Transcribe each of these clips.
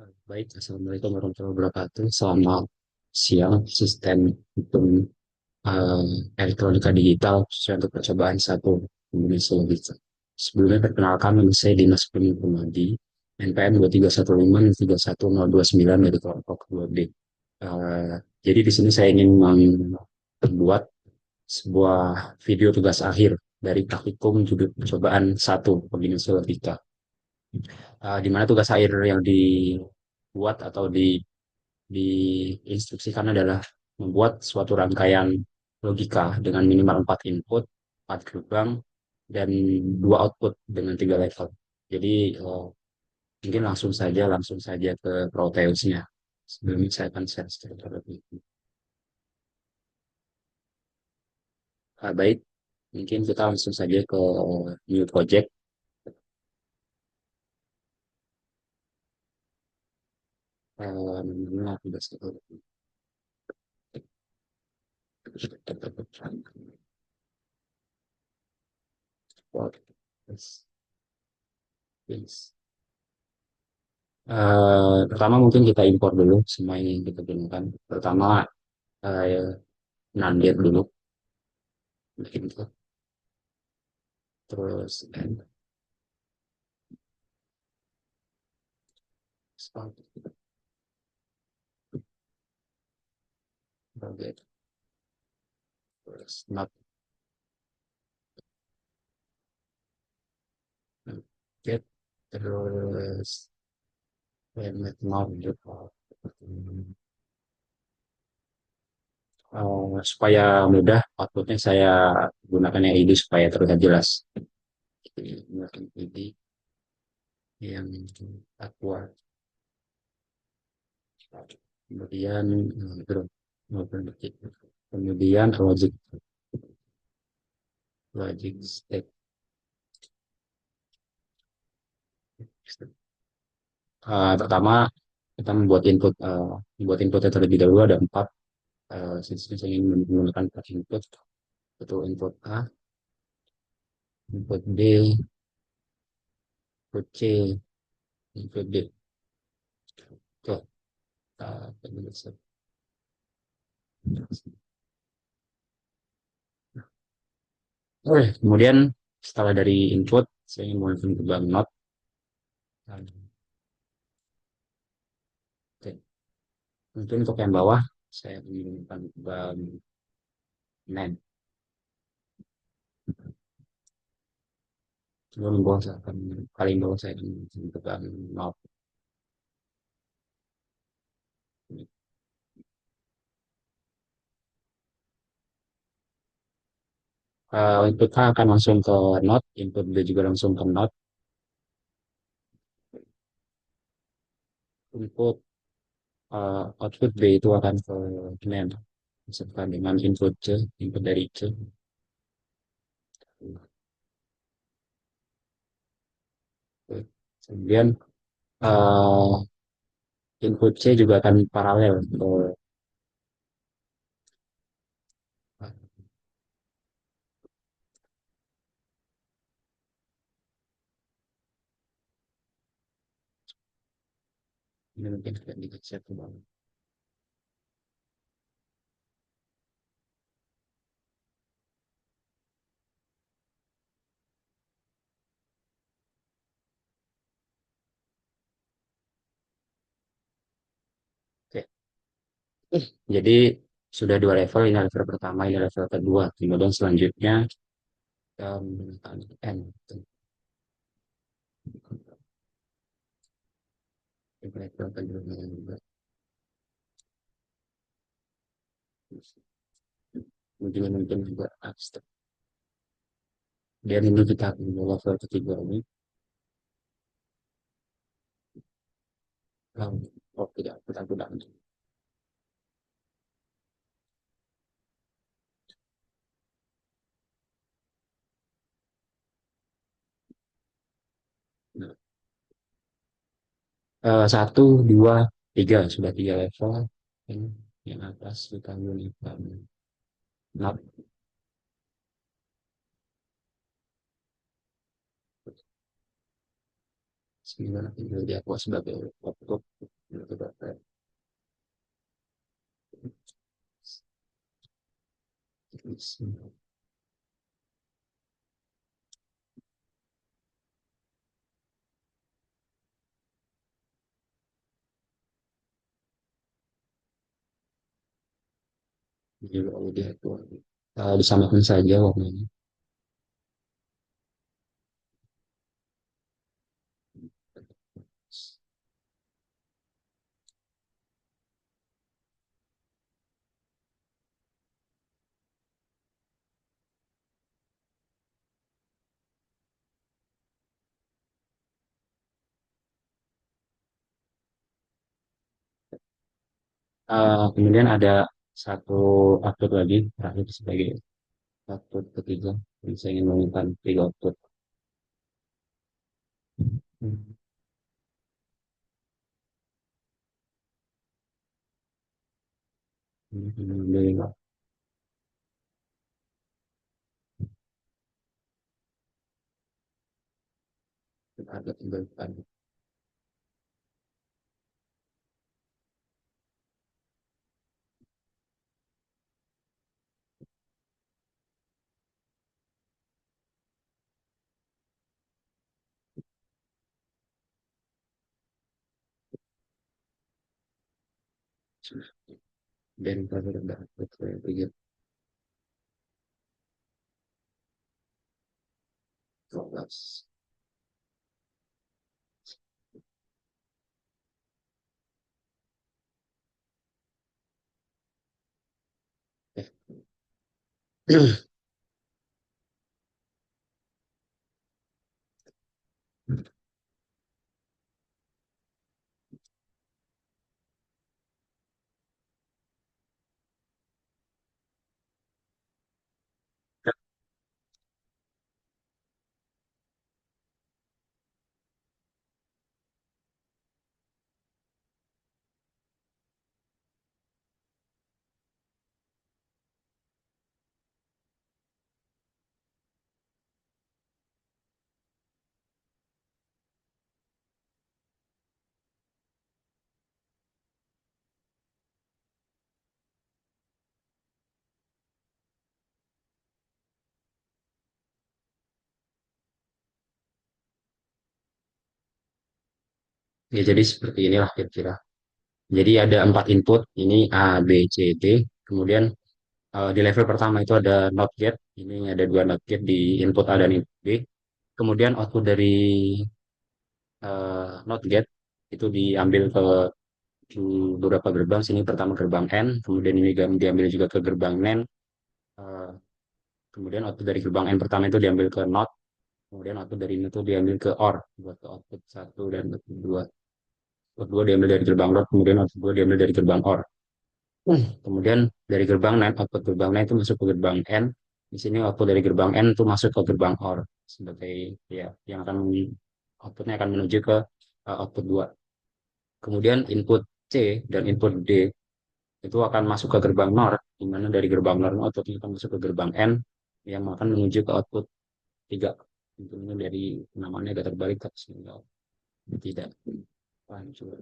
Baik, Assalamualaikum warahmatullahi wabarakatuh. Selamat siang, asisten hitung eh, elektronika digital khususnya untuk percobaan satu Indonesia Logika. Sebelumnya perkenalkan nama saya Dimas Kurnia Permadi, NPM 231503199 dari kelompok 2B. Jadi di sini saya ingin membuat sebuah video tugas akhir dari praktikum judul percobaan satu Indonesia Logika. Di mana tugas akhir yang dibuat atau diinstruksikan adalah membuat suatu rangkaian logika dengan minimal 4 input, 4 gerbang, dan 2 output dengan 3 level. Jadi mungkin langsung saja ke Proteusnya. Sebelumnya saya akan share terlebih. Baik, mungkin kita langsung saja ke new project. Namanya sudah pertama mungkin kita import dulu semua yang kita gunakan. Pertama eh, nandir dulu, bikin terus terus not get terus not gitu. Supaya mudah outputnya saya gunakan yang ini supaya terlihat jelas. Jadi, gunakan ini yang aqua, kemudian terus kemudian logic step. Pertama kita membuat inputnya terlebih dahulu ada 4. Saya ingin menggunakan 4 input. Itu input A, input B, input C, input D. Oke, kita Oke, kemudian setelah dari input, saya ingin menggunakan gerbang not. Oke, mungkin untuk yang bawah, saya menggunakan gerbang NAND. Sebelum bawah saya akan, paling bawah saya akan menggunakan gerbang not. Input A akan langsung ke not, input B juga langsung ke not. Input output B itu akan ke NAND. Beserta dengan input C, input dari C. Kemudian eh, input C juga akan paralel ke ini mungkin tidak dicek ke bawah. Oke. Jadi sudah 2 level, ini level pertama, ini level kedua. Kemudian selanjutnya kita menggunakan N. Level kedua juga. Kemudian mungkin juga abstrak. Dan ini kita akan level ketiga ini. Oh tidak, kita gunakan. Nah, 1, 2, 3. Sudah 3 level. Ini yang atas kita gunakan not. Sembilan tinggal di aku sebagai laptop. Jadi kalau di aku disamakan saja warnanya. Kemudian ada satu upload lagi terakhir sebagai upload ketiga. Yang saya ingin mengumumkan tiga upload. Hmm. Ini ada tinggal depan. Dan pada ada upload yang tiga. 12. Ya, jadi seperti inilah kira-kira. Jadi ada empat input, ini A, B, C, D. Kemudian di level pertama itu ada not get, ini ada dua not get di input A dan input B. Kemudian output dari not get itu diambil ke beberapa gerbang. Sini pertama gerbang N, kemudian ini diambil juga ke gerbang NAND. Eh, Kemudian output dari gerbang N pertama itu diambil ke not, kemudian output dari ini itu diambil ke OR buat ke output satu dan output dua. Output dua diambil dari gerbang not, kemudian output dua diambil dari gerbang OR. Kemudian dari gerbang NAND, output gerbang NAND itu masuk ke gerbang N. Di sini output dari gerbang N itu masuk ke gerbang OR sebagai ya yang akan outputnya akan menuju ke output 2. Kemudian input C dan input D itu akan masuk ke gerbang NOR, di mana dari gerbang NOR outputnya akan masuk ke gerbang N yang akan menuju ke output 3. Tentunya dari namanya agak terbalik tapi semoga tidak hancur.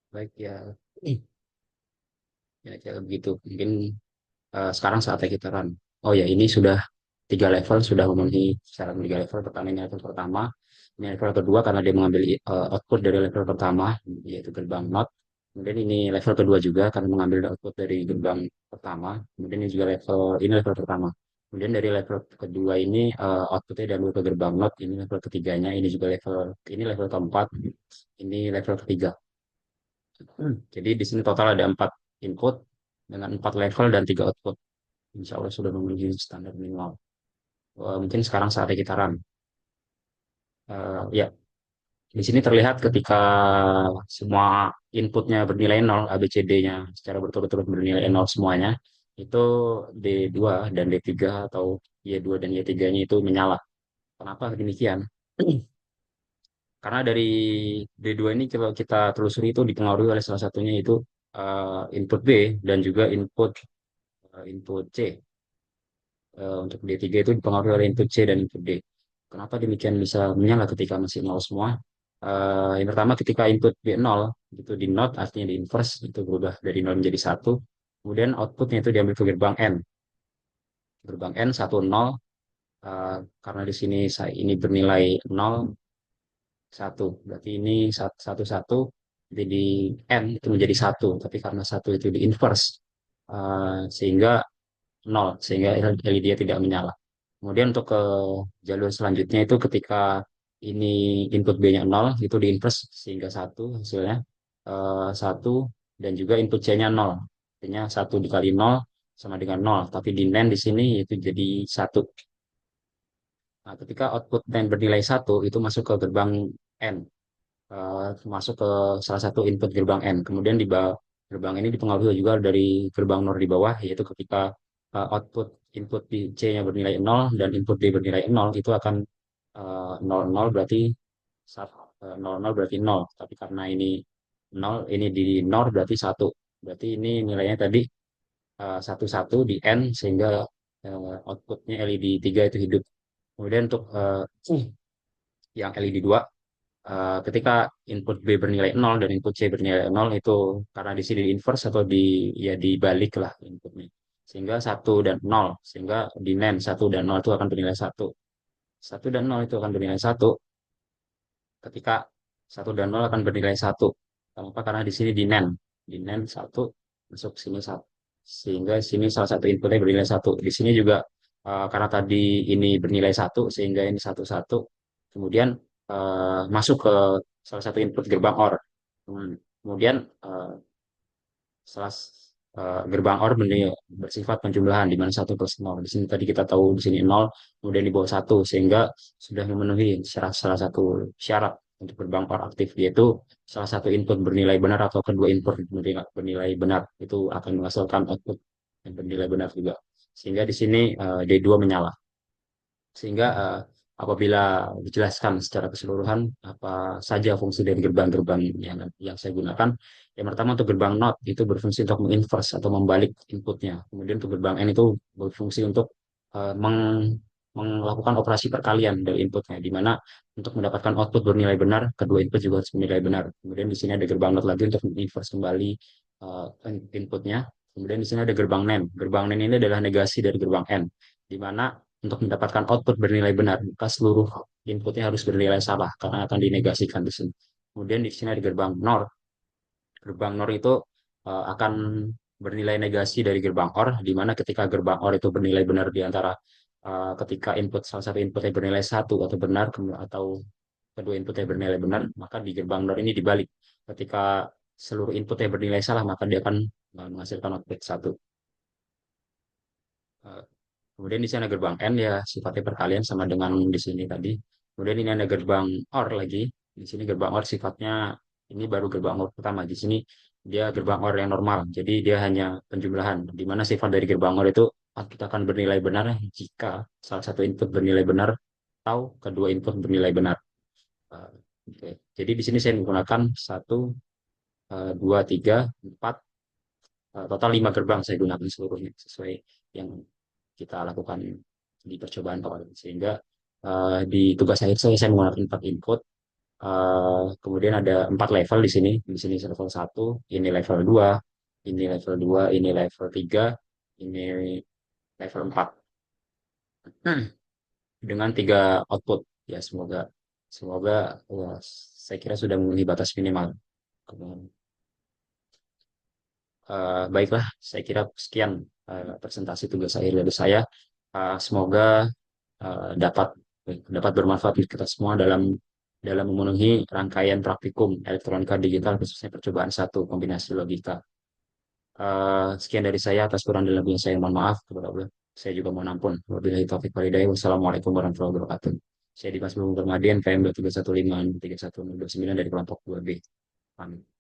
Baik ya, kira-kira begitu. Mungkin sekarang saatnya kita run. Oh ya, ini sudah tiga level, sudah memenuhi syarat tiga level. Pertama ini level pertama, ini level kedua karena dia mengambil output dari level pertama, yaitu gerbang not. Kemudian ini level kedua juga karena mengambil output dari gerbang pertama. Kemudian ini level pertama. Kemudian dari level kedua ini outputnya diambil ke gerbang not. Ini level ketiganya. Ini level keempat. Ini level ketiga. Jadi di sini total ada empat input dengan empat level dan tiga output. Insya Allah sudah memenuhi standar minimal. Mungkin sekarang saatnya kita run. Ya, di sini terlihat ketika semua inputnya bernilai nol, A, B, C, D-nya secara berturut-turut bernilai nol semuanya, itu D2 dan D3 atau Y2 dan Y3-nya itu menyala. Kenapa demikian? Karena dari D2 ini kalau kita telusuri itu dipengaruhi oleh salah satunya itu input B dan juga input C. Untuk D3 itu dipengaruhi oleh input C dan input D. Kenapa demikian bisa menyala ketika masih nol semua? Yang pertama ketika input B0 itu di not artinya di inverse itu berubah dari nol menjadi satu. Kemudian outputnya itu diambil ke gerbang N. Gerbang N 1 0 karena di sini saya ini bernilai nol satu. Berarti ini satu satu jadi N itu menjadi satu. Tapi karena satu itu di inverse sehingga nol sehingga LED tidak menyala. Kemudian untuk ke jalur selanjutnya itu ketika ini input B-nya nol itu di inverse sehingga satu hasilnya satu dan juga input C-nya nol. Artinya satu dikali nol sama dengan nol. Tapi di NAND di sini itu jadi satu. Nah, ketika output NAND bernilai satu itu masuk ke gerbang N, masuk ke salah satu input gerbang N. Kemudian di bawah gerbang ini dipengaruhi juga dari gerbang NOR di bawah, yaitu ketika output input di C-nya bernilai nol dan input D bernilai nol itu akan 0, 0 berarti 0, 0 berarti nol. Tapi karena ini nol, ini di NOR berarti satu. Berarti ini nilainya tadi 1, 1 di N sehingga outputnya LED 3 itu hidup. Kemudian untuk yang LED 2 ketika input B bernilai nol dan input C bernilai nol itu karena di sini di inverse atau di ya dibalik lah inputnya. Sehingga satu dan nol sehingga di NAND satu dan nol itu akan bernilai satu. Satu dan nol itu akan bernilai satu ketika satu dan nol akan bernilai satu. Kenapa? Karena di sini di NAND. Di NAND satu masuk sini satu. Sehingga sini salah satu inputnya bernilai satu. Di sini juga karena tadi ini bernilai satu sehingga ini satu satu. Kemudian masuk ke salah satu input gerbang OR. Kemudian salah gerbang OR bersifat penjumlahan di mana satu plus nol. Di sini tadi kita tahu di sini nol, kemudian di bawah satu sehingga sudah memenuhi salah satu syarat untuk gerbang OR aktif yaitu salah satu input bernilai benar atau kedua input bernilai benar itu akan menghasilkan output yang bernilai benar juga. Sehingga di sini D2 menyala. Sehingga apabila dijelaskan secara keseluruhan apa saja fungsi dari gerbang-gerbang yang saya gunakan, yang pertama untuk gerbang NOT itu berfungsi untuk menginverse atau membalik inputnya. Kemudian untuk gerbang N itu berfungsi untuk melakukan operasi perkalian dari inputnya, di mana untuk mendapatkan output bernilai benar, kedua input juga harus bernilai benar. Kemudian di sini ada gerbang NOT lagi untuk menginverse kembali inputnya. Kemudian di sini ada gerbang NAND. Gerbang NAND ini adalah negasi dari gerbang N, di mana untuk mendapatkan output bernilai benar, maka seluruh inputnya harus bernilai salah karena akan dinegasikan di sini. Kemudian di sini ada gerbang NOR. Gerbang NOR itu akan bernilai negasi dari gerbang OR, di mana ketika gerbang OR itu bernilai benar di antara ketika input salah satu inputnya bernilai satu atau benar atau kedua inputnya bernilai benar, maka di gerbang NOR ini dibalik. Ketika seluruh inputnya bernilai salah, maka dia akan menghasilkan output satu. Eh, Kemudian di sana gerbang N ya sifatnya perkalian sama dengan di sini tadi. Kemudian ini ada gerbang OR lagi. Di sini gerbang OR sifatnya ini baru gerbang OR pertama. Di sini dia gerbang OR yang normal. Jadi dia hanya penjumlahan. Di mana sifat dari gerbang OR itu kita akan bernilai benar jika salah satu input bernilai benar atau kedua input bernilai benar. Uh, Oke. Jadi di sini saya menggunakan satu, dua, tiga, empat, total 5 gerbang saya gunakan seluruhnya sesuai yang kita lakukan di percobaan awal. Sehingga di tugas akhir saya menggunakan 4 input. Kemudian ada 4 level di sini. Di sini level satu, ini level 2, ini level 2, ini level 3, ini level 4. Dengan 3 output. Ya, semoga semoga ya, saya kira sudah memenuhi batas minimal. Baiklah, saya kira sekian presentasi tugas akhir dari saya. Semoga dapat dapat bermanfaat untuk kita semua dalam dalam memenuhi rangkaian praktikum elektronika digital khususnya percobaan satu kombinasi logika. Sekian dari saya atas kurang dan lebihnya saya mohon maaf kepada Allah. Saya juga mohon ampun. Wabillahi taufiq walhidayah. Wassalamualaikum warahmatullahi wabarakatuh. Saya Dimas Bung Permadian, KM 2315 3129 dari kelompok 2B. Amin.